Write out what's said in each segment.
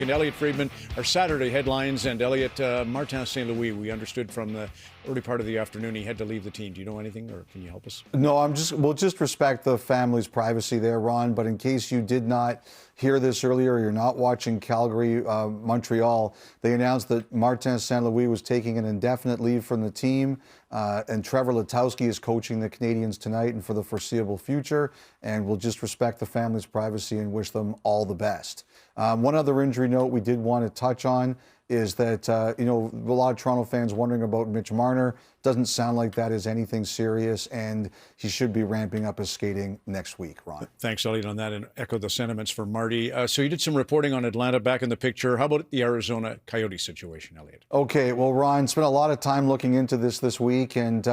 And Elliotte Friedman, our Saturday headlines, and Elliotte, Martin St. Louis, we understood from the early part of the afternoon he had to leave the team. Do you know anything, or can you help us? No, we'll just respect the family's privacy there, Ron, but in case you did not hear this earlier, you're not watching Calgary, Montreal, they announced that Martin St. Louis was taking an indefinite leave from the team, and Trevor Letowski is coaching the Canadiens tonight and for the foreseeable future, and we'll just respect the family's privacy and wish them all the best. One other injury note we did want to touch on is that, a lot of Toronto fans wondering about Mitch Marner. Doesn't sound like that is anything serious, and he should be ramping up his skating next week, Ron. Thanks, Elliotte, on that, and echo the sentiments for Marty. So you did some reporting on Atlanta back in the picture. How about the Arizona Coyotes situation, Elliotte? Okay, well, Ron, spent a lot of time looking into this week, and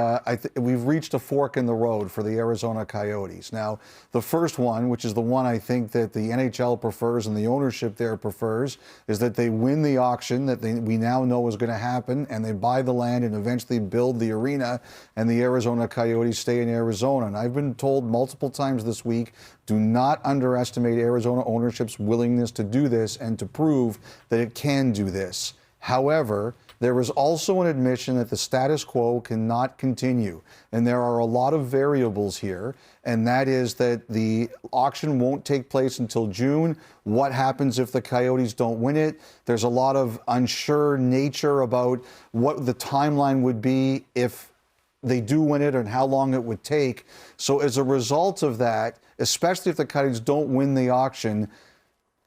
we've reached a fork in the road for the Arizona Coyotes. Now, the first one, which is the one I think that the NHL prefers and the ownership there prefers, is that they win the auction that we now know is going to happen, and they buy the land and eventually build the arena, and the Arizona Coyotes stay in Arizona. And I've been told multiple times this week, do not underestimate Arizona ownership's willingness to do this and to prove that it can do this. However, there is also an admission that the status quo cannot continue. And there are a lot of variables here, and that is that the auction won't take place until June. What happens if the Coyotes don't win it? There's a lot of unsure nature about what the timeline would be if they do win it and how long it would take. So as a result of that, especially if the Coyotes don't win the auction,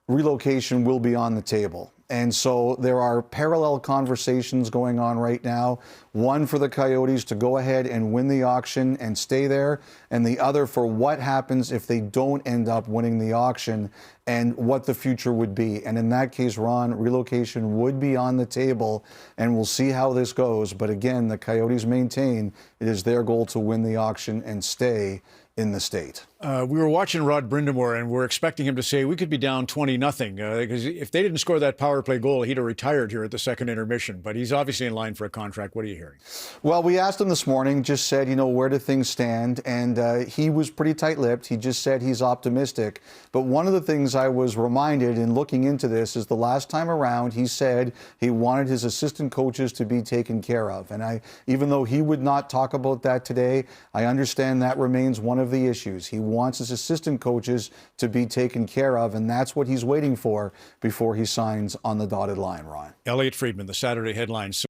relocation will be on the table. And so there are parallel conversations going on right now. One for the Coyotes to go ahead and win the auction and stay there, and the other for what happens if they don't end up winning the auction and what the future would be. And in that case, Ron, relocation would be on the table, and we'll see how this goes. But again, the Coyotes maintain it is their goal to win the auction and stay in the state. We were watching Rod Brind'Amour, and we're expecting him to say we could be down 20-0, because if they didn't score that power play goal, he'd have retired here at the second intermission. But he's obviously in line for a contract. What are you hearing? Well, we asked him this morning, just said, where do things stand? And he was pretty tight-lipped. He just said he's optimistic. But one of the things I was reminded in looking into this is the last time around, he said he wanted his assistant coaches to be taken care of. And even though he would not talk about that today, I understand that remains one of the issues. He wants his assistant coaches to be taken care of, and that's what he's waiting for before he signs on the dotted line, Ron. Elliotte Friedman, the Saturday headlines.